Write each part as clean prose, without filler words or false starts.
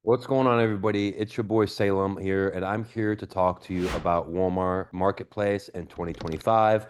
What's going on, everybody? It's your boy Salem here, and I'm here to talk to you about Walmart Marketplace in 2025.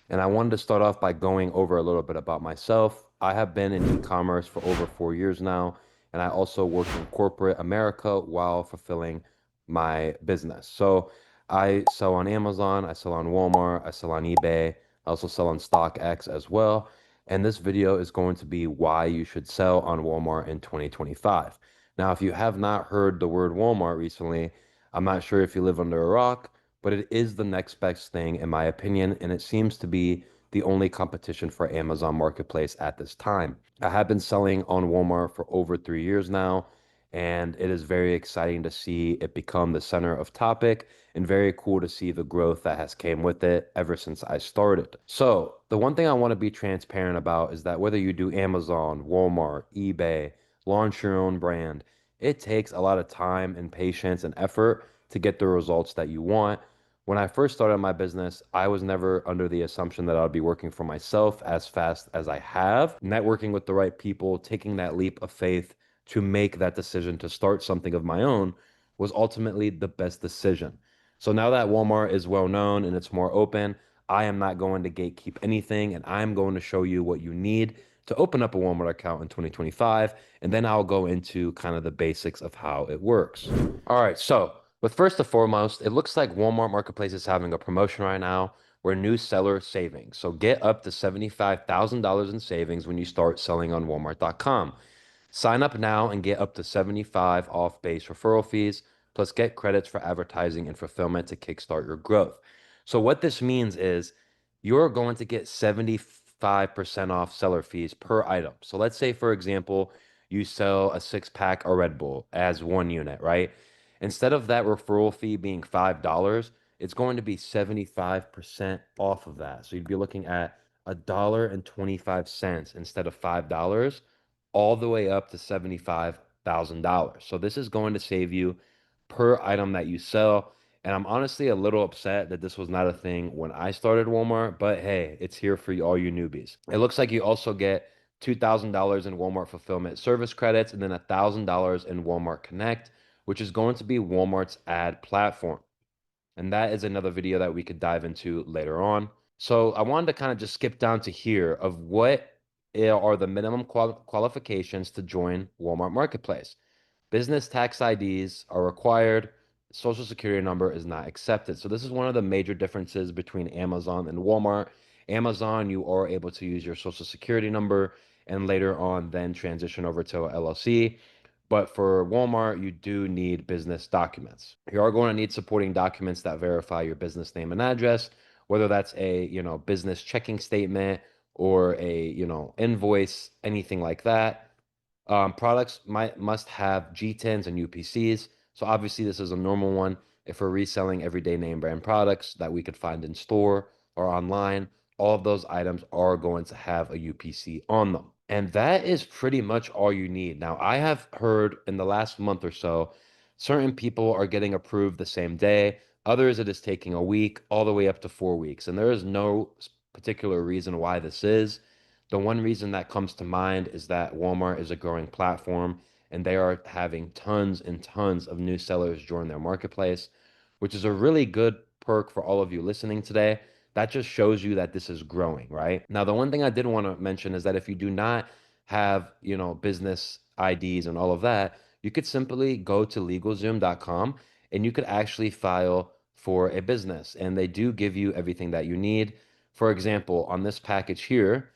And I wanted to start off by going over a little bit about myself. I have been in e-commerce for over 4 years now, and I also work in corporate America while fulfilling my business. So I sell on Amazon, I sell on Walmart, I sell on eBay, I also sell on StockX as well. And this video is going to be why you should sell on Walmart in 2025. Now, if you have not heard the word Walmart recently, I'm not sure if you live under a rock, but it is the next best thing in my opinion, and it seems to be the only competition for Amazon Marketplace at this time. I have been selling on Walmart for over 3 years now, and it is very exciting to see it become the center of topic and very cool to see the growth that has came with it ever since I started. So, the one thing I want to be transparent about is that whether you do Amazon, Walmart, eBay, launch your own brand, it takes a lot of time and patience and effort to get the results that you want. When I first started my business, I was never under the assumption that I'd be working for myself as fast as I have. Networking with the right people, taking that leap of faith to make that decision to start something of my own was ultimately the best decision. So now that Walmart is well known and it's more open, I am not going to gatekeep anything, and I'm going to show you what you need to open up a Walmart account in 2025, and then I'll go into kind of the basics of how it works. All right, so but first and foremost, it looks like Walmart Marketplace is having a promotion right now where new seller savings. So get up to $75,000 in savings when you start selling on Walmart.com. Sign up now and get up to 75 off base referral fees, plus get credits for advertising and fulfillment to kickstart your growth. So what this means is you're going to get 75% off seller fees per item. So let's say, for example, you sell a six pack of Red Bull as one unit, right? Instead of that referral fee being $5, it's going to be 75% off of that. So you'd be looking at $1.25 instead of $5 all the way up to $75,000. So this is going to save you per item that you sell. And I'm honestly a little upset that this was not a thing when I started Walmart, but hey, it's here for all you newbies. It looks like you also get $2,000 in Walmart fulfillment service credits and then $1,000 in Walmart Connect, which is going to be Walmart's ad platform. And that is another video that we could dive into later on. So I wanted to kind of just skip down to here of what are the minimum qualifications to join Walmart Marketplace. Business tax IDs are required. Social security number is not accepted. So this is one of the major differences between Amazon and Walmart. Amazon, you are able to use your social security number and later on then transition over to a LLC. But for Walmart, you do need business documents. You are going to need supporting documents that verify your business name and address, whether that's a, business checking statement or a, invoice, anything like that. Products must have GTINs and UPCs. So obviously this is a normal one. If we're reselling everyday name brand products that we could find in store or online, all of those items are going to have a UPC on them. And that is pretty much all you need. Now, I have heard in the last month or so, certain people are getting approved the same day. Others, it is taking a week, all the way up to 4 weeks. And there is no particular reason why this is. The one reason that comes to mind is that Walmart is a growing platform and they are having tons and tons of new sellers join their marketplace, which is a really good perk for all of you listening today. That just shows you that this is growing, right? Now, the one thing I did want to mention is that if you do not have, business IDs and all of that, you could simply go to LegalZoom.com and you could actually file for a business. And they do give you everything that you need. For example, on this package here,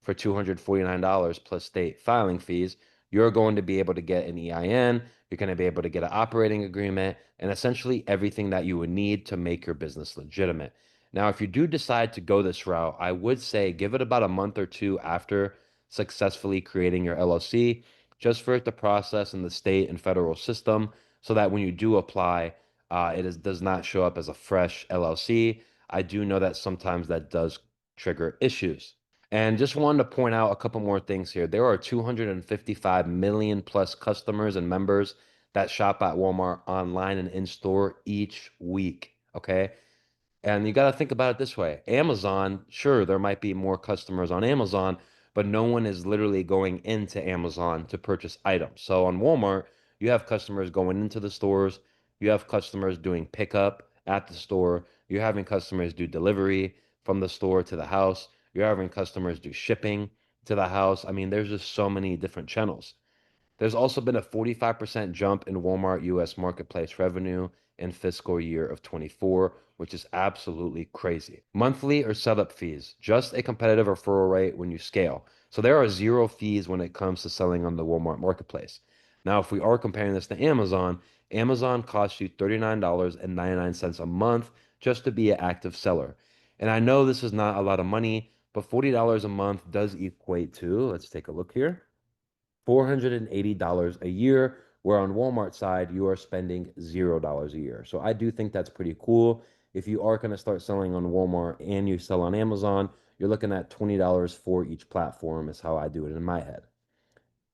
for $249 plus state filing fees, you're going to be able to get an EIN, you're going to be able to get an operating agreement, and essentially everything that you would need to make your business legitimate. Now, if you do decide to go this route, I would say give it about a month or two after successfully creating your LLC, just for it to process in the state and federal system, so that when you do apply, does not show up as a fresh LLC. I do know that sometimes that does trigger issues. And just wanted to point out a couple more things here. There are 255 million plus customers and members that shop at Walmart online and in store each week. Okay. And you got to think about it this way. Amazon, sure, there might be more customers on Amazon, but no one is literally going into Amazon to purchase items. So on Walmart, You have customers going into the stores, you have customers doing pickup at the store, you're having customers do delivery from the store to the house, you're having customers do shipping to the house. I mean, there's just so many different channels. There's also been a 45% jump in Walmart US marketplace revenue in fiscal year of 24, which is absolutely crazy. Monthly or setup fees, just a competitive referral rate when you scale. So there are zero fees when it comes to selling on the Walmart marketplace. Now, if we are comparing this to Amazon, Amazon costs you $39.99 a month just to be an active seller. And I know this is not a lot of money, but $40 a month does equate to, let's take a look here. $480 a year, where on Walmart side, you are spending $0 a year. So I do think that's pretty cool. If you are going to start selling on Walmart and you sell on Amazon, you're looking at $20 for each platform, is how I do it in my head.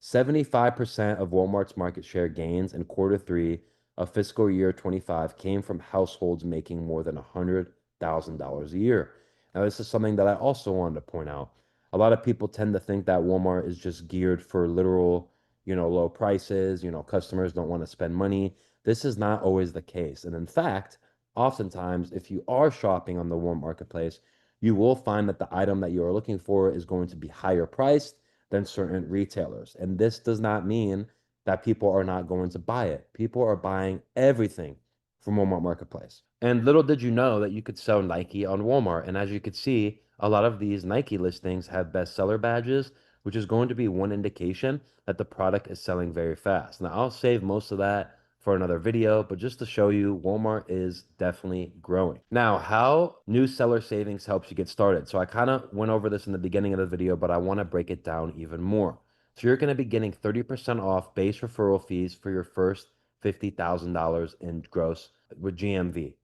75% of Walmart's market share gains in quarter three of fiscal year 25 came from households making more than $100,000 a year. Now, this is something that I also wanted to point out. A lot of people tend to think that Walmart is just geared for literal, low prices, customers don't want to spend money. This is not always the case. And in fact, oftentimes, if you are shopping on the Walmart marketplace, you will find that the item that you are looking for is going to be higher priced than certain retailers. And this does not mean that people are not going to buy it. People are buying everything from Walmart Marketplace. And little did you know that you could sell Nike on Walmart. And as you could see, a lot of these Nike listings have bestseller badges, which is going to be one indication that the product is selling very fast. Now, I'll save most of that for another video, but just to show you, Walmart is definitely growing. Now, how new seller savings helps you get started. So I kind of went over this in the beginning of the video, but I want to break it down even more. So you're going to be getting 30% off base referral fees for your first $50,000 in gross with GMV.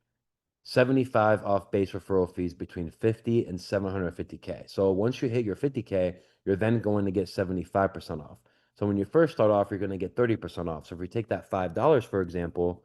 75 off base referral fees between 50 and 750K. So once you hit your 50K, you're then going to get 75% off. So when you first start off, you're going to get 30% off. So if we take that $5, for example,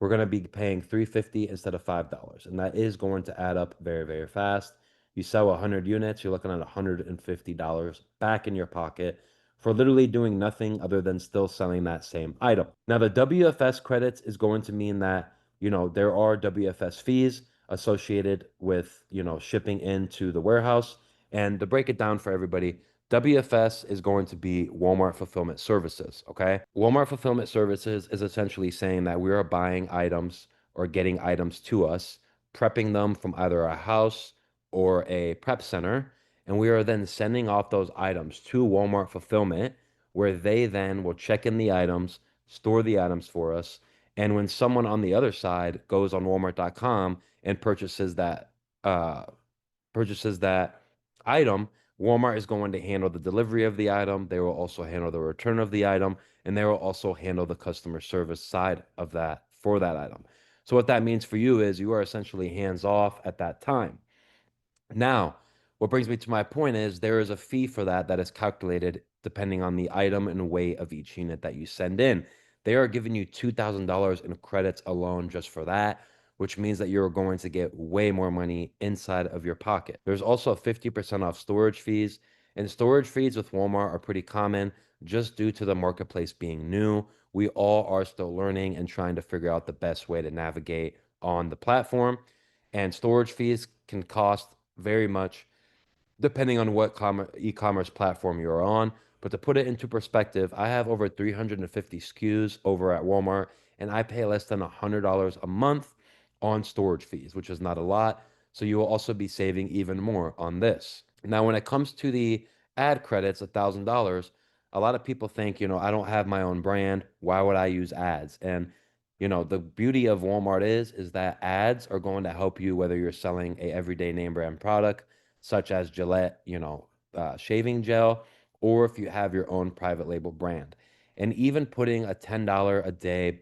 we're going to be paying $350 instead of $5. And that is going to add up very, very fast. You sell 100 units, you're looking at $150 back in your pocket for literally doing nothing other than still selling that same item. Now, the WFS credits is going to mean that, there are WFS fees associated with, shipping into the warehouse. And to break it down for everybody, WFS is going to be Walmart Fulfillment Services, okay? Walmart Fulfillment Services is essentially saying that we are buying items or getting items to us, prepping them from either a house or a prep center, and we are then sending off those items to Walmart Fulfillment, where they then will check in the items, store the items for us, and when someone on the other side goes on Walmart.com and uh, purchases that item, Walmart is going to handle the delivery of the item. They will also handle the return of the item, and they will also handle the customer service side of that for that item. So what that means for you is you are essentially hands off at that time. Now, what brings me to my point is there is a fee for that is calculated depending on the item and weight of each unit that you send in. They are giving you $2,000 in credits alone just for that, which means that you're going to get way more money inside of your pocket. There's also 50% off storage fees, and storage fees with Walmart are pretty common just due to the marketplace being new. We all are still learning and trying to figure out the best way to navigate on the platform. And storage fees can cost very much depending on what e-commerce platform you're on. But to put it into perspective, I have over 350 SKUs over at Walmart, and I pay less than $100 a month on storage fees, which is not a lot. So you will also be saving even more on this. Now, when it comes to the ad credits, $1,000, a lot of people think, I don't have my own brand. Why would I use ads? And the beauty of Walmart is that ads are going to help you whether you're selling a everyday name brand product such as Gillette, shaving gel, or if you have your own private label brand. And even putting a $10 a day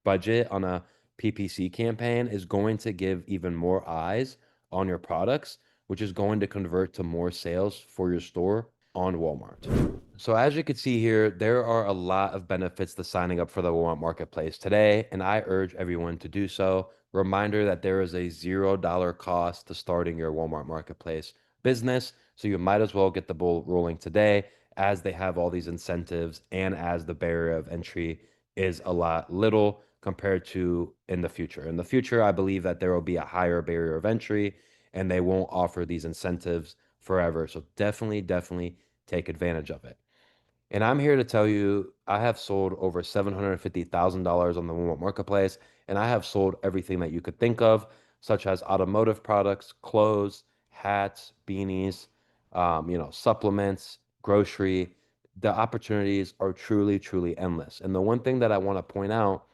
budget on a PPC campaign is going to give even more eyes on your products, which is going to convert to more sales for your store on Walmart. So as you can see here, there are a lot of benefits to signing up for the Walmart Marketplace today, and I urge everyone to do so. Reminder that there is a $0 cost to starting your Walmart Marketplace business, so you might as well get the ball rolling today as they have all these incentives and as the barrier of entry is a lot little compared to in the future. In the future, I believe that there will be a higher barrier of entry and they won't offer these incentives forever. So definitely, definitely take advantage of it. And I'm here to tell you, I have sold over $750,000 on the Walmart Marketplace, and I have sold everything that you could think of, such as automotive products, clothes, hats, beanies, supplements, grocery. The opportunities are truly, truly endless. And the one thing that I want to point out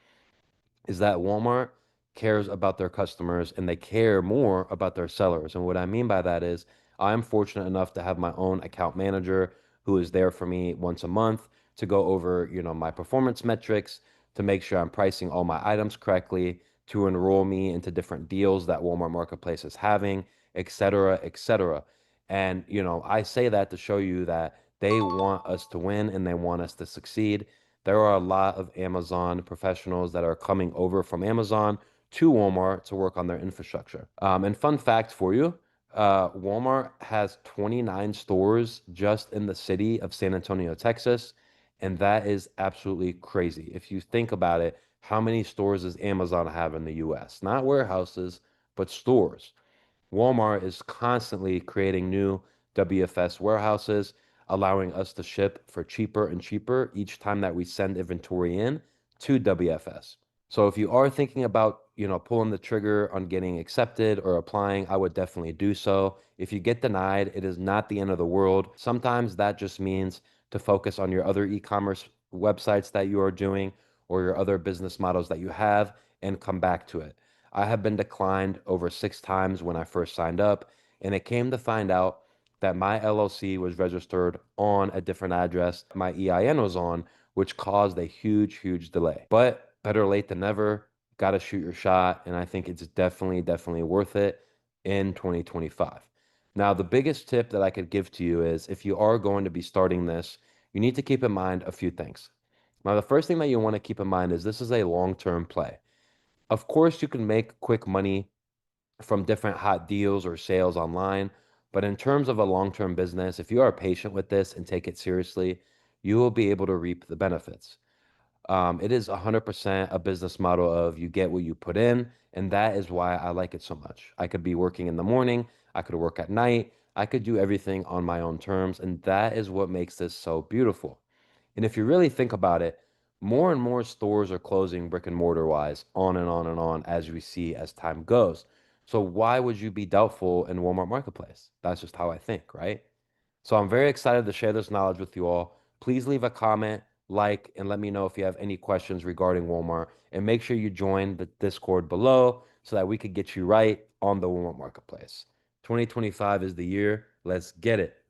is that Walmart cares about their customers and they care more about their sellers. And what I mean by that is I'm fortunate enough to have my own account manager who is there for me once a month to go over, my performance metrics, to make sure I'm pricing all my items correctly, to enroll me into different deals that Walmart Marketplace is having, et cetera, et cetera. And, I say that to show you that they want us to win and they want us to succeed. There are a lot of Amazon professionals that are coming over from Amazon to Walmart to work on their infrastructure. And fun fact for you, Walmart has 29 stores just in the city of San Antonio, Texas, and that is absolutely crazy. If you think about it, how many stores does Amazon have in the US? Not warehouses, but stores. Walmart is constantly creating new WFS warehouses, allowing us to ship for cheaper and cheaper each time that we send inventory in to WFS. So if you are thinking about, pulling the trigger on getting accepted or applying, I would definitely do so. If you get denied, it is not the end of the world. Sometimes that just means to focus on your other e-commerce websites that you are doing or your other business models that you have and come back to it. I have been declined over 6 times when I first signed up, and it came to find out that my LLC was registered on a different address my EIN was on, which caused a huge, huge delay. But better late than never. Got to shoot your shot, and I think it's definitely, definitely worth it in 2025. Now, the biggest tip that I could give to you is if you are going to be starting this, you need to keep in mind a few things. Now, the first thing that you want to keep in mind is this is a long-term play. Of course, you can make quick money from different hot deals or sales online, but in terms of a long-term business, if you are patient with this and take it seriously, you will be able to reap the benefits. It is 100% a business model of you get what you put in, and that is why I like it so much. I could be working in the morning, I could work at night, I could do everything on my own terms, and that is what makes this so beautiful. And if you really think about it, more and more stores are closing brick and mortar wise, on and on and on, as we see as time goes. So why would you be doubtful in Walmart Marketplace? That's just how I think, right? So I'm very excited to share this knowledge with you all. Please leave a comment, like, and let me know if you have any questions regarding Walmart. And make sure you join the Discord below so that we could get you right on the Walmart Marketplace. 2025 is the year. Let's get it.